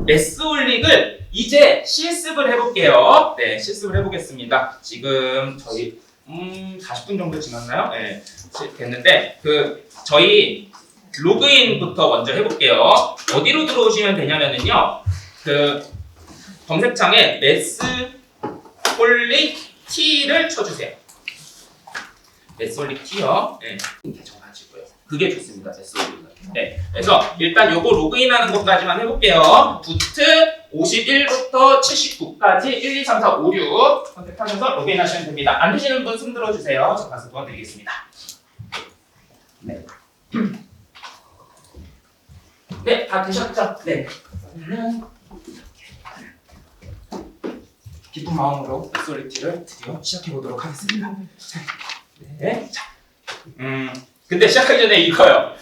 매스올릭을 이제 실습을 해볼게요. 네, 실습을 해보겠습니다. 지금 저희 40분 정도 지났나요? 네, 됐는데 저희 로그인부터 먼저 해볼게요. 어디로 들어오시면 되냐면요, 검색창에 매스올릭 T를 쳐주세요. 매스올릭 T요. 네, 계정가지고요. 그게 좋습니다. 매스올릭은. 네, 그래서 일단 요거 로그인하는 것까지만 해볼게요. 부트 51부터 79까지 1, 2, 3, 4, 5, 6 선택하셔서 로그인하시면 됩니다. 안 되시는 분 손 들어주세요. 제가 가서 도와드리겠습니다. 네. 네, 다 되셨죠? 네. 기쁜 마음으로 매스올릭티를 드디어 시작해 보도록 하겠습니다. 네. 자, 근데 시작하기 전에 이거요.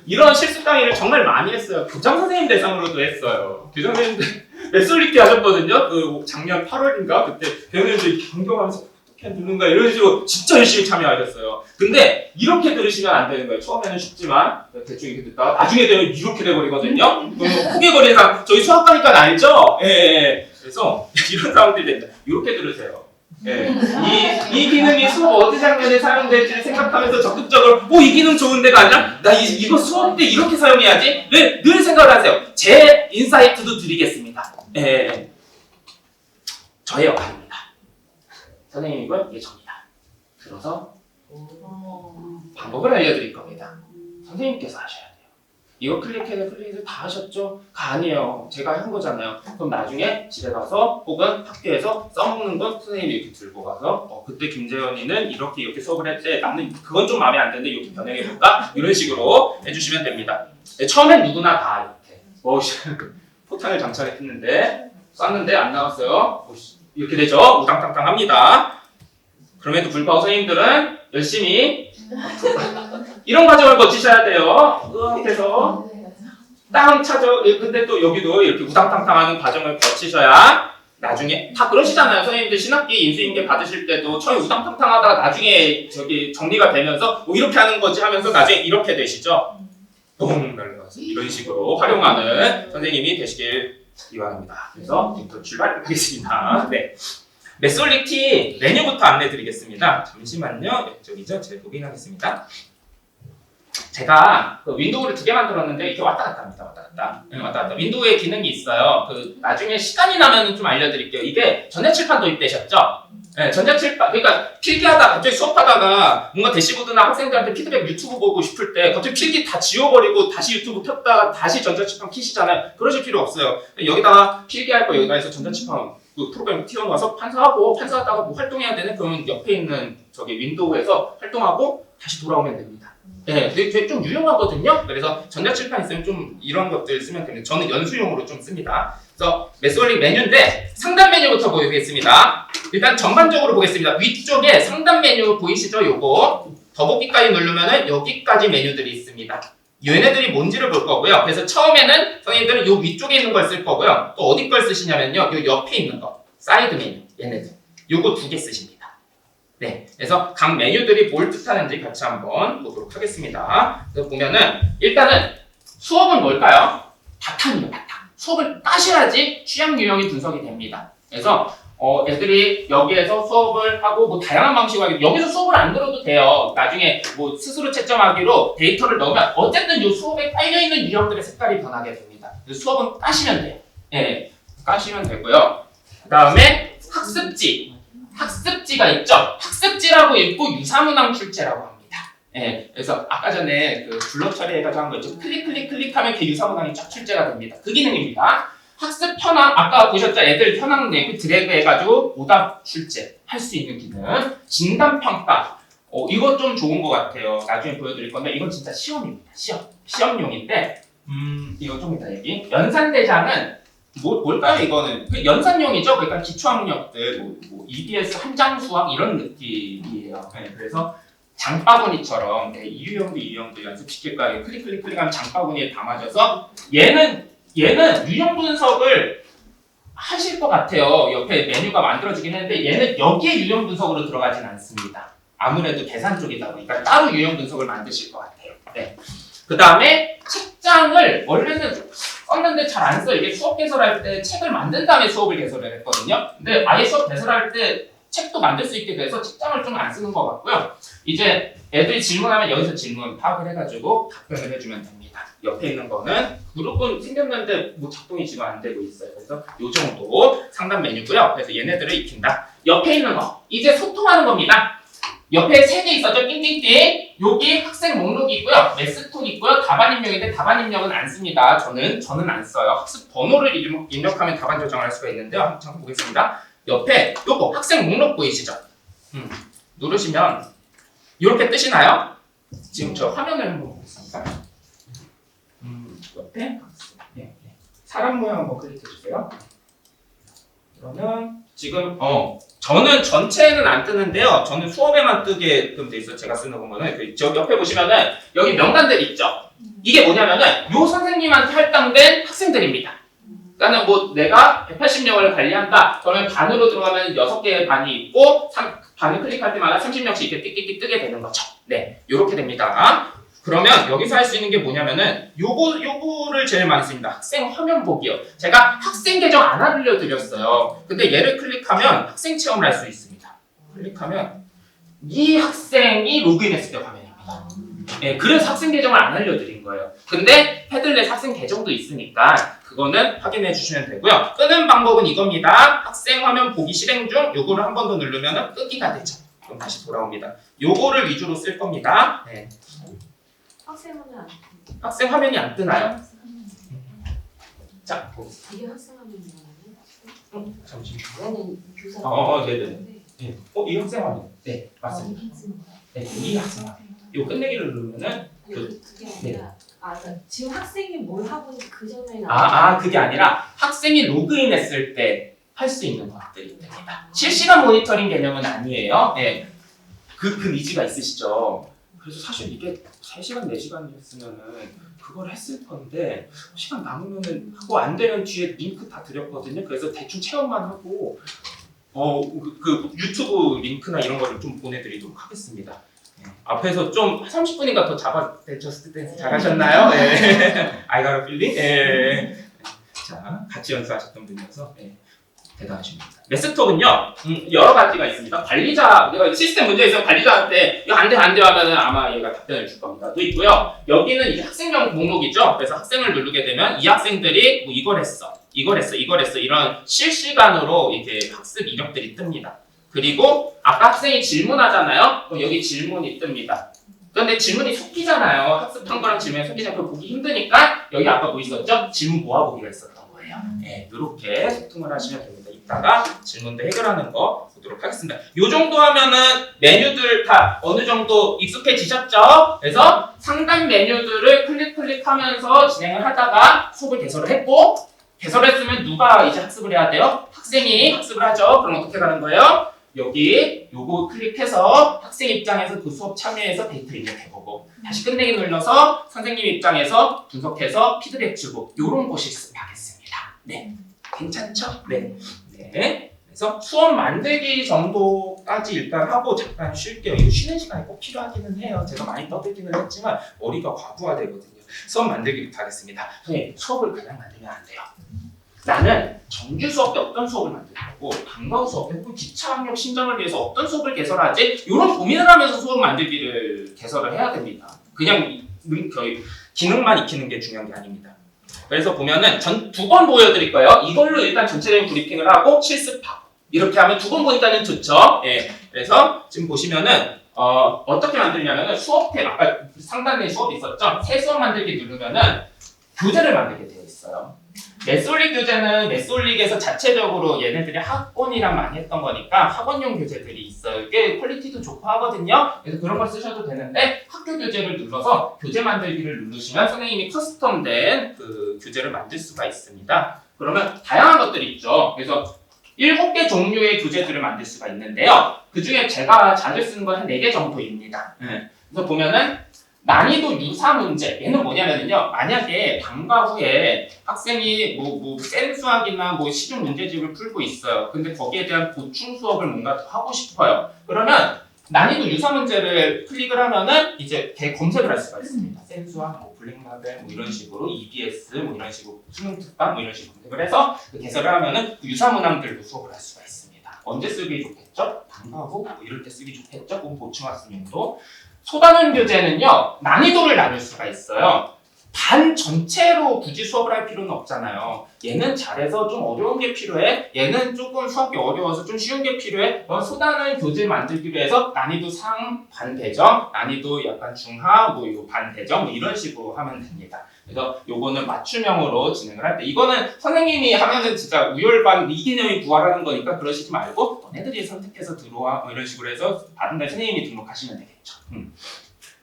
이런 실습 강의를 정말 많이 했어요. 교장 선생님 대상으로도 했어요. 교장 선생님들 매스올릭티 하셨거든요. 작년 8월인가 그때 배우님들이 강경하면서 어떻게 누른가 이런 식으로 진짜 열심히 참여하셨어요. 근데 이렇게 들으시면 안 되는 거예요. 처음에는 쉽지만 대충 이렇게 듣다가 나중에 되면 이렇게 돼버리거든요. 포개버리는 사람 저희 수학과니까 알죠? 예. 그래서 이런 사람들이 됩니다. 이렇게 들으세요. 예. 이 기능이 수업 어느 장면에 사용될지를 생각하면서 적극적으로 이 기능 좋은데가 아니라 나 이거 수업 때 이렇게 사용해야지 늘 생각을 하세요. 제 인사이트도 드리겠습니다. 예. 저의 역할입니다. 선생님이고요. 이게 접니다. 들어서 방법을 알려드릴 겁니다. 선생님께서 하셔야 돼요. 이거 클릭해서 다 하셨죠? 아니에요. 제가 한 거잖아요. 그럼 나중에 집에 가서 혹은 학교에서 써먹는 건 선생님이 이렇게 들고 가서 그때 김재현이는 이렇게 수업을 했대. 나는 그건 좀 마음에 안 드는데 이렇게 변형해볼까? 이런 식으로 해주시면 됩니다. 처음엔 누구나 다 이렇게 포탄을 장착했는데 쐈는데 안 나왔어요. 이렇게 되죠? 우당탕탕 합니다. 그럼에도 불구하고 선생님들은 열심히 이런 과정을 거치셔야 돼요. 밑에서 땅 찾아. 근데 또 여기도 이렇게 우당탕탕하는 과정을 거치셔야 나중에 다 그러시잖아요. 선생님들 신학기 인수인계 받으실 때도 처음에 우당탕탕하다가 나중에 정리가 되면서 이렇게 하는 거지 하면서 나중에 이렇게 되시죠. 똥 날라가서 이런 식으로 활용하는 선생님이 되시길 기원합니다. 그래서 지금부터 출발하겠습니다. 네. 매스올릭티 메뉴부터 안내드리겠습니다. 잠시만요. 이쪽이죠. 제가 로그인하겠습니다. 제가 윈도우를 2개 만들었는데 이렇게 왔다 갔다 합니다. 왔다 갔다. 윈도우에 기능이 있어요. 나중에 시간이 나면 좀 알려드릴게요. 이게 전자칠판 도입되셨죠? 네, 전자칠판, 그러니까 필기하다가 갑자기 수업하다가 뭔가 대시보드나 학생들한테 피드백 유튜브 보고 싶을 때 갑자기 필기 다 지워버리고 다시 유튜브 켰다가 다시 전자칠판 키시잖아요. 그러실 필요 없어요. 여기다가 필기할 거 여기다 해서 전자칠판 프로그램 튀어놓아서 판사하다가 뭐 활동해야 되네? 그러면 옆에 있는 윈도우에서 활동하고 다시 돌아오면 됩니다. 네, 되게 좀 유용하거든요. 그래서 전자칠판 있으면 좀 이런 것들 쓰면 됩니다. 저는 연수용으로 좀 씁니다. 그래서 매스올릭 메뉴인데 상단 메뉴부터 보겠습니다. 일단 전반적으로 보겠습니다. 위쪽에 상단 메뉴 보이시죠? 요거 더보기까지 누르면은 여기까지 메뉴들이 있습니다. 얘네들이 뭔지를 볼 거고요. 그래서 처음에는 선생님들은 요 위쪽에 있는 걸 쓸 거고요. 또 어디 걸 쓰시냐면요. 요 옆에 있는 거 사이드 메뉴 얘네들 요거 2개 쓰십니다. 네, 그래서 각 메뉴들이 뭘 뜻하는지 같이 한번 보도록 하겠습니다. 그래서 보면은 일단은 수업은 뭘까요? 바탕이에요. 바탕. 수업을 따셔야지 취향 유형이 분석이 됩니다. 그래서 애들이 여기에서 수업을 하고 다양한 방식으로 하기 여기서 수업을 안 들어도 돼요. 나중에 스스로 채점하기로 데이터를 넣으면 어쨌든 이 수업에 깔려있는 유형들의 색깔이 변하게 됩니다. 그래서 수업은 까시면 돼요. 네, 까시면 되고요. 그 다음에 학습지가 있죠. 학습지라고 읽고 유사문항 출제라고 합니다. 네, 그래서 아까 전에 블러 처리해가지고 한 거 있죠. 클릭하면 이렇게 유사문항이 쫙 출제가 됩니다. 그 기능입니다. 학습 현황, 아까 보셨죠? 애들 현황 내고 드래그 해가지고 오답 출제 할 수 있는 기능. 진단평가. 이거 좀 좋은 것 같아요. 나중에 보여드릴 건데, 이건 진짜 시험입니다. 시험용인데, 이거 좀 이따 얘기. 연산대장은, 뭘까요, 이거는? 연산용이죠? 그러니까 기초학력들, EBS 한장 수학 이런 느낌이에요. 네, 그래서 장바구니처럼, 이 유형도 연습시킬 거예요. 클릭하면 장바구니에 담아져서, 얘는 유형 분석을 하실 것 같아요. 옆에 메뉴가 만들어지긴 했는데 얘는 여기에 유형 분석으로 들어가진 않습니다. 아무래도 계산 쪽이다 보니까 따로 유형 분석을 만드실 것 같아요. 네. 그 다음에 책장을 원래는 썼는데 잘 안 써. 이게 수업 개설할 때 책을 만든 다음에 수업을 개설을 했거든요. 근데 아예 수업 개설할 때 책도 만들 수 있게 돼서 책장을 좀 안 쓰는 것 같고요. 이제 애들이 질문하면 여기서 질문 파악을 해가지고 답변을 해주면 됩니다. 옆에 있는 거는 그룹은 생겼는데 뭐 작동이 지금 안 되고 있어요. 그래서 이 정도 상단 메뉴고요. 그래서 얘네들을 익힌다. 옆에 있는 거 이제 소통하는 겁니다. 옆에 3개 있었죠? 띵띵띵. 여기 학생 목록이 있고요. 메스톡 있고요. 답안 입력인데 답안 입력은 안 씁니다. 저는 안 써요. 학습 번호를 입력하면 답안 조정을 할 수가 있는데요. 한번 잠깐 보겠습니다. 옆에 요거 학생 목록 보이시죠? 누르시면 이렇게 뜨시나요? 지금 저 화면을 한번 보겠습니다. 옆에 사람 모양 한번 클릭해 주세요. 그러면 지금 저는 전체는 안 뜨는데요. 저는 수업에만 뜨게끔 돼 있어. 제가 쓰는 거는 저 옆에 보시면은 여기 명단들 있죠. 이게 뭐냐면은 요 선생님한테 할당된 학생들입니다. 그러니까 뭐 내가 180명을 관리한다. 그러면 반으로 들어가면 6개의 반이 있고 반을 클릭할 때마다 30명씩 이렇게 띡띡띡 뜨게 되는 거죠. 네, 요렇게 됩니다. 그러면 여기서 할 수 있는 게 뭐냐면은 요거를 제일 많이 씁니다. 학생 화면 보기요. 제가 학생 계정 안 알려드렸어요. 근데 얘를 클릭하면 학생 체험을 할 수 있습니다. 클릭하면 이 학생이 로그인했을 때 화면입니다. 네, 그래서 학생 계정을 안 알려드린 거예요. 근데 패들렛 학생 계정도 있으니까 그거는 확인해 주시면 되고요. 끄는 방법은 이겁니다. 학생 화면 보기 실행 중 요거를 한 번 더 누르면 끄기가 되죠. 그럼 다시 돌아옵니다. 요거를 위주로 쓸 겁니다. 네. 학생 화면이 안 뜨나요? 자, 보겠습니다. 이게 학생 화면이라고요? 잠시만요. 교사. 네네. 네. 이 학생 화면. 네, 맞습니다. 네, 이 학생 화면. 요 끝내기를 누르면은 그게 아니라 그러니까 지금 학생이 뭘 하고 있는지 그 장면이 그게 아니라 학생이 로그인했을 때 할 수 있는 것들이 됩니다. 실시간 모니터링 개념은 아니에요. 네. 그 니즈가 있으시죠. 그래서 사실 이게 3시간, 4시간이었으면은 그걸 했을 건데 시간 남으면은 하고 안 되면 뒤에 링크 다 드렸거든요. 그래서 대충 체험만 하고 그 유튜브 링크나 이런 거를 좀 보내드리도록 하겠습니다. 앞에서 좀 30분인가 더 잡아대셨을 때 잘하셨나요? 네. I got a feeling? 네. 자, 같이 연습하셨던 분이어서 대단하십니다. 메스톡은요, 여러 가지가 있습니다. 관리자, 시스템 문제에서 관리자한테 이거 안 돼 하면은 아마 얘가 답변을 줄 겁니다. 또 있고요. 여기는 이제 학생명 목록이죠. 그래서 학생을 누르게 되면 이 학생들이 뭐 이걸 했어, 이런 실시간으로 이제 학습 이력들이 뜹니다. 그리고 아까 학생이 질문하잖아요. 그럼 여기 질문이 뜹니다. 그런데 질문이 섞이잖아요. 학습한 거랑 질문이 섞이잖아요. 그거 보기 힘드니까 여기 아까 뭐 있었죠? 질문 모아보기가 있었던 거예요. 네, 이렇게 소통을 하시면 됩니다. 이따가 질문도 해결하는 거 보도록 하겠습니다. 이 정도 하면은 메뉴들 다 어느 정도 익숙해지셨죠? 그래서 상단 메뉴들을 클릭하면서 진행을 하다가 수업을 개설을 했고, 개설했으면 누가 이제 학습을 해야 돼요? 학생이 학습을 하죠. 그럼 어떻게 가는 거예요? 여기 요거 클릭해서 학생 입장에서 그 수업 참여해서 데이터 입력해보고 다시 끝내기 눌러서 선생님 입장에서 분석해서 피드백 주고 요런 거 실습하겠습니다. 네, 괜찮죠? 네. 그래서 수업 만들기 정도까지 일단 하고 잠깐 쉴게요. 이거 쉬는 시간이 꼭 필요하기는 해요. 제가 많이 떠들기는 했지만 머리가 과부하되거든요. 수업 만들기부터 하겠습니다. 선생님, 수업을 그냥 만들면 안 돼요. 나는 정규 수업 때 어떤 수업을 만들 거고 방과후 수업 때 혹은 기차 학력 신장을 위해서 어떤 수업을 개설하지? 이런 고민을 하면서 수업 만들기를 개설을 해야 됩니다. 그냥 기능만 익히는 게 중요한 게 아닙니다. 그래서 보면은 전 2번 보여드릴 거예요. 이걸로 일단 전체적인 브리핑을 하고 실습하고 이렇게 하면 2번 보니까는 좋죠. 예. 그래서 지금 보시면은 어떻게 만들냐면은 수업 탭 아까 상단에 수업이 있었죠. 새 수업 만들기 누르면은 교재를 만들게 되어 있어요. 메솔릭 교재는 메솔릭에서 자체적으로 얘네들이 학원이랑 많이 했던 거니까 학원용 교재들이 있어요. 이게 퀄리티도 좋고 하거든요. 그래서 그런 걸 쓰셔도 되는데 학교 교재를 눌러서 교재 만들기를 누르시면 선생님이 커스텀된 그 교재를 만들 수가 있습니다. 그러면 다양한 것들이 있죠. 그래서 7개 종류의 교재들을 만들 수가 있는데요. 그 중에 제가 자주 쓰는 건 한 4개 정도입니다. 그래서 보면은 난이도 유사 문제. 얘는 뭐냐면요. 만약에 방과 후에 학생이 센 수학이나 시중 문제집을 풀고 있어요. 근데 거기에 대한 보충 수업을 뭔가 더 하고 싶어요. 그러면 난이도 유사 문제를 클릭을 하면은 이제 검색을 할 수가 있습니다. 센수학, 뭐 블랙라벨, 뭐 이런 식으로 EBS, 뭐 이런 식으로 수능 특강, 뭐 이런 식으로 검색을 해서 개설을 하면은 유사 문항들도 수업을 할 수가 있습니다. 언제 쓰기 좋겠죠? 방과 후 뭐 이럴 때 쓰기 좋겠죠? 혹은 보충학습용도. 소단원 교재는요 난이도를 나눌 수가 있어요. 반 전체로 굳이 수업을 할 필요는 없잖아요. 얘는 잘해서 좀 어려운 게 필요해. 얘는 조금 수학이 어려워서 좀 쉬운 게 필요해. 소단원 교재 만들기로 해서 난이도 상, 반 대정, 난이도 약간 중하, 뭐 이거 반 대정 뭐 이런 식으로 하면 됩니다. 그래서 요거는 맞춤형으로 진행을 할 때 이거는 선생님이 하면은 진짜 우열반 이기념이 부활하는 거니까 그러시지 말고 너네들이 선택해서 들어와 뭐 이런 식으로 해서 받은 날 선생님이 등록하시면 되겠죠.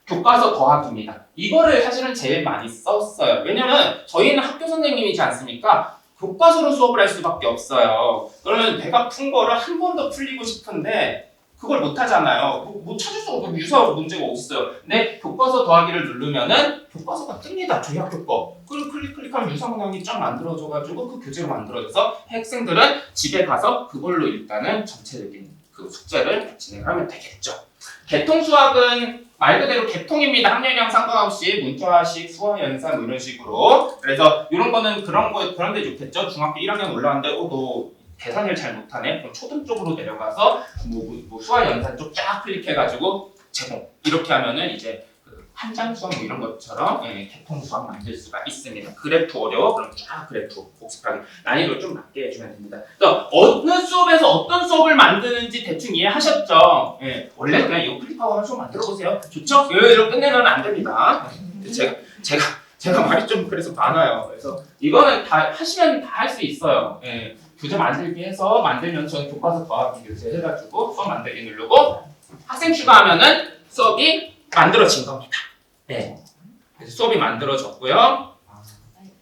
교과서 더하기입니다. 이거를 사실은 제일 많이 썼어요. 왜냐면 저희는 학교 선생님이지 않습니까? 교과서로 수업을 할 수밖에 없어요. 그러면 배가 푼 거를 한 번 더 풀리고 싶은데 그걸 못 하잖아요. 뭐 찾을 수가 없고 유사 문제가 없어요. 근데 교과서 더하기를 누르면은 교과서가 뜹니다. 저희 학교 거. 그리고 클릭하면 유사 문항이 쫙 만들어져가지고 그 교재로 만들어져서 학생들은 집에 가서 그걸로 일단은 전체적인 그 숙제를 진행하면 되겠죠. 개통 수학은 말 그대로 개통입니다. 학년이랑 상관없이 문자식, 수화 연산 뭐 이런 식으로. 그래서 이런 거는 그런 데 좋겠죠. 중학교 1학년 올라왔는데 너 계산을 잘 못하네. 그럼 초등 쪽으로 내려가서 뭐 수화 연산 쪽 쫙 클릭해가지고 제목 이렇게 하면은 이제 한장 수학 뭐 이런 것처럼 개통 수학 만들 수가 있습니다. 그래프 어려워? 그럼 쫙 그래프 복습하기 난이도 좀 낮게 해주면 됩니다. 그래서 어느 수업에서 어떤 수업을 만드는지 대충 이해하셨죠? 원래 그냥 이거 클릭하고 한 수업 만들어 보세요. 좋죠? 이렇게 끝내면 안 됩니다. 제가 말이 좀 그래서 많아요. 그래서 이거는 다 하시면 다 할 수 있어요. 교재 만들기 해서 만들면 저는 교과서 더하기 교재 해가지고 수업 만들기 누르고 학생 추가하면은 수업이 만들어진 겁니다. 그래서 수업이 만들어졌고요.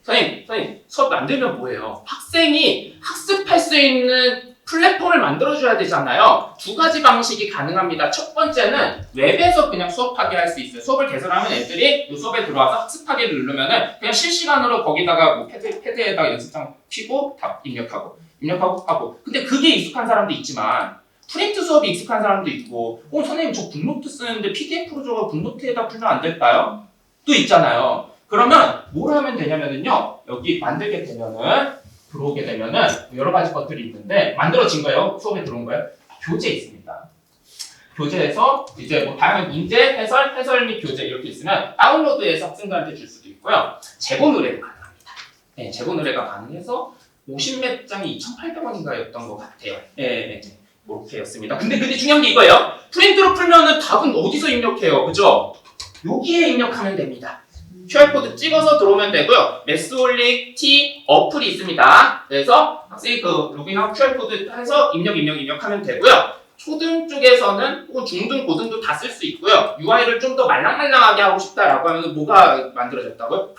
선생님 수업 만들면 뭐예요? 학생이 학습할 수 있는 플랫폼을 만들어줘야 되잖아요. 두 가지 방식이 가능합니다. 첫 번째는 웹에서 그냥 수업하게 할 수 있어요. 수업을 개설하면 애들이 이 수업에 들어와서 학습하기를 누르면은 그냥 실시간으로 거기다가 뭐 패드에다가 연습장 켜고 답 입력하고 하고. 근데 그게 익숙한 사람도 있지만 프린트 수업이 익숙한 사람도 있고 선생님 저 굿노트 쓰는데 PDF로 줘서 굿노트에다 풀면 안 될까요? 또 있잖아요. 그러면 뭘 하면 되냐면요. 여기 만들게 되면은 들어오게 되면은 여러 가지 것들이 있는데 만들어진 거예요. 수업에 들어온 거예요. 교재 있습니다. 교재에서 이제 뭐 다양한 문제, 해설 및 교재 이렇게 있으면 다운로드해서 학생들한테 줄 수도 있고요. 재본 의뢰가 가능합니다. 재본 의뢰가 가능해서 50몇 장이 2,800원인가였던 것 같아요. 이렇게였습니다. 근데 중요한 게 이거예요. 프린트로 풀면은 답은 어디서 입력해요? 그죠? 여기에 입력하면 됩니다. QR코드 찍어서 들어오면 되고요. 매스홀릭 T 어플이 있습니다. 그래서 학생이 그 로그인하고 QR코드 해서 입력하면 되고요. 초등 쪽에서는 혹은 중등, 고등도 다 쓸 수 있고요. UI를 좀 더 말랑말랑하게 하고 싶다라고 하면 뭐가 만들어졌다고요?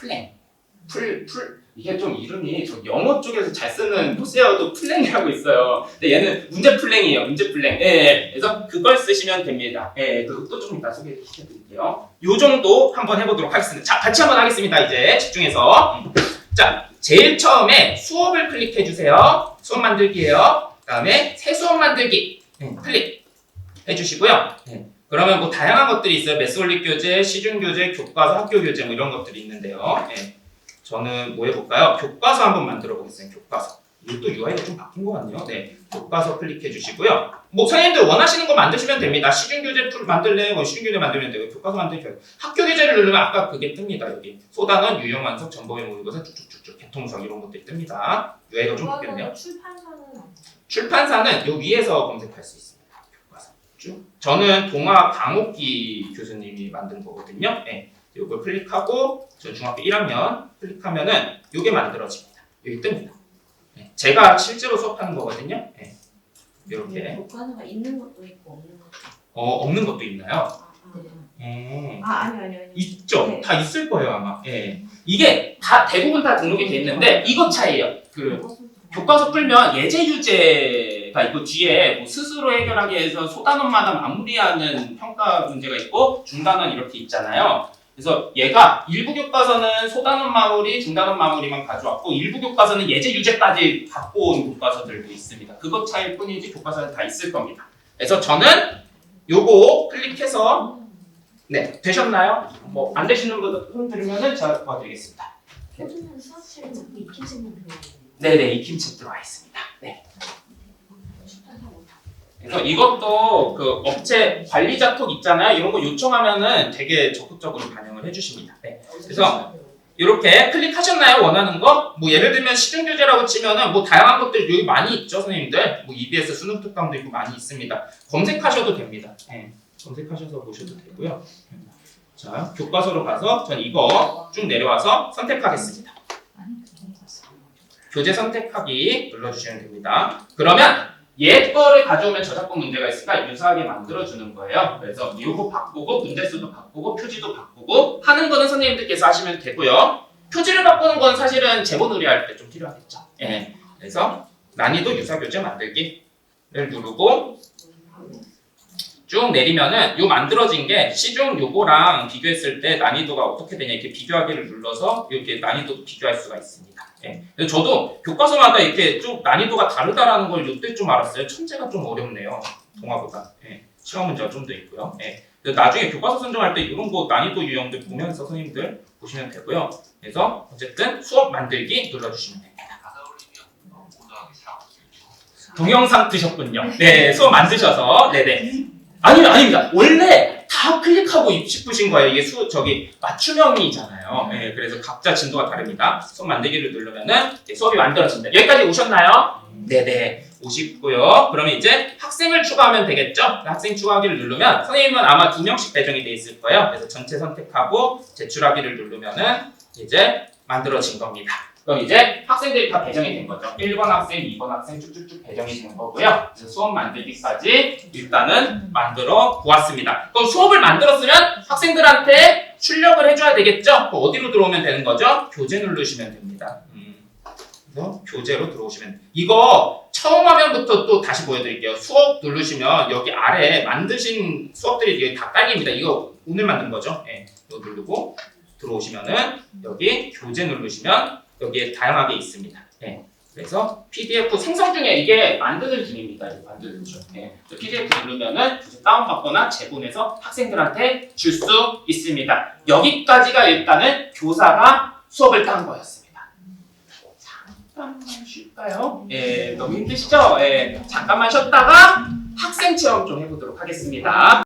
이게 좀 이름이 저 영어 쪽에서 잘 쓰는 포세어도 플랭이라고 있어요. 근데 얘는 문제 플랭이에요. 문제 플랭. 그래서 그걸 쓰시면 됩니다. 그것도 좀 이따 소개해드릴게요. 요 정도 한번 해보도록 하겠습니다. 자, 같이 한번 하겠습니다. 이제 집중해서. 자, 제일 처음에 수업을 클릭해 주세요. 수업 만들기예요. 그다음에 새 수업 만들기 클릭해 주시고요. 그러면 뭐 다양한 것들이 있어요. 매스홀릭 교재, 시중 교재, 교과서, 학교 교재 뭐 이런 것들이 있는데요. 저는 뭐 해볼까요? 교과서 한번 만들어 보겠습니다. 교과서. 이것도 UI가 좀 바뀐 것 같네요. 교과서 클릭해 주시고요. 뭐 선생님들 원하시는 거 만드시면 됩니다. 시중교재 만들래? 시중교재 만들면 되고 교과서 만들면 학교 교재를 누르면 아까 그게 뜹니다. 여기 소단원, 유형완성, 전범의 모의고사 쭉쭉쭉쭉 개통수학 이런 것들이 뜹니다. UI가 좀 바뀌었네요. 출판사는 요 위에서 검색할 수 있습니다. 교과서 쭉. 저는 동아 강옥기 교수님이 만든 거거든요. 이걸 클릭하고 저 중학교 1학년 클릭하면은 이게 만들어집니다. 여기 뜹니다. 제가 실제로 수업하는 거거든요. 이렇게. 교과서가 있는 것도 있고 없는 것도 있고. 없는 것도 있나요? 아니요. 있죠. 네. 다 있을 거예요 아마. 이게 다 대부분 다 등록이 돼 있는데 이것 차이예요. 교과서 풀면 예제 유제가 있고 뒤에 뭐 스스로 해결하기 위해서 소단원마다 마무리하는 평가 문제가 있고 중단원 이렇게 있잖아요. 그래서 얘가 일부 교과서는 소단원 마무리, 중단원 마무리만 가져왔고 일부 교과서는 예제 유제까지 갖고 온 교과서들도 있습니다. 그것 차이일 뿐이지 교과서는 다 있을 겁니다. 그래서 저는 요거 클릭해서 네 되셨나요? 뭐 안 되시는 분들 손 들으면은 제가 도와드리겠습니다. 요즘은 수학실은 자꾸 익힘책만 들어가요. 네네 익힘책 들어와 있습니다. 네. 출판하고 다. 그래서 이것도 그 업체 관리자 톡 있잖아요. 이런 거 요청하면은 되게 적극적으로 반영을 해주십니다. 네. 그래서 이렇게 클릭하셨나요? 원하는 거? 뭐 예를 들면 시중교재라고 치면은 뭐 다양한 것들 여기 많이 있죠, 선생님들. 뭐 EBS 수능 특강도 있고 많이 있습니다. 검색하셔도 됩니다. 네. 검색하셔서 보셔도 되고요. 자, 교과서로 가서 전 이거 쭉 내려와서 선택하겠습니다. 교재 선택하기 눌러주시면 됩니다. 그러면 옛 거를 가져오면 저작권 문제가 있으니까 유사하게 만들어주는 거예요. 그래서 이거 바꾸고 문제수도 바꾸고 표지도 바꾸고 하는 거는 선생님들께서 하시면 되고요. 표지를 바꾸는 건 사실은 제본 의뢰할 때 좀 필요하겠죠. 예. 그래서 난이도 유사 교재 만들기를 누르고 쭉 내리면은 요 만들어진 게 시중 요거랑 비교했을 때 난이도가 어떻게 되냐 이렇게 비교하기를 눌러서 이렇게 난이도 비교할 수가 있습니다. 예. 그래서 저도 교과서마다 이렇게 좀 난이도가 다르다라는 걸 이때 좀 알았어요. 천재가 좀 어렵네요. 동화보다. 예. 시험 문제가 좀 더 있고요. 예. 그래서 나중에 교과서 선정할 때 이런 거 난이도 유형들 보면서 선생님들 보시면 되고요. 그래서 어쨌든 수업 만들기 눌러주시면 됩니다. 동영상 뜨셨군요. 네, 수업 만드셔서 네네. 아닙니다. 원래 다 클릭하고 싶으신 거예요. 이게 저기 맞춤형이잖아요. 네, 그래서 각자 진도가 다릅니다. 수업 만들기를 누르면은 수업이 만들어진다. 여기까지 오셨나요? 네네. 오시고요. 그러면 이제 학생을 추가하면 되겠죠? 학생 추가하기를 누르면 선생님은 아마 2명씩 배정이 돼 있을 거예요. 그래서 전체 선택하고 제출하기를 누르면은 이제 만들어진 겁니다. 그럼 이제 학생들이 다 배정이 된 거죠. 1번 학생, 2번 학생 쭉쭉쭉 배정이 된 거고요. 그래서 수업 만들기까지 일단은 만들어 보았습니다. 그럼 수업을 만들었으면 학생들한테 출력을 해줘야 되겠죠? 그럼 어디로 들어오면 되는 거죠? 교재 누르시면 됩니다. 그래서 교재로 들어오시면 이거 처음 화면부터 또 다시 보여드릴게요. 수업 누르시면 여기 아래 만드신 수업들이 이게 다 딸립니다. 이거 오늘 만든 거죠? 네, 이거 누르고 들어오시면은 여기 교재 누르시면 여기에 다양하게 있습니다. 네. 그래서 PDF 생성 중에 이게 만드는 중입니다. 이거 만드는 중. 네. PDF 누르면은 다운받거나 제본해서 학생들한테 줄 수 있습니다. 여기까지가 일단은 교사가 수업을 딴 거였습니다. 잠깐만 쉴까요? 예, 너무 힘드시죠? 예, 잠깐만 쉬었다가 학생 체험 좀 해보도록 하겠습니다.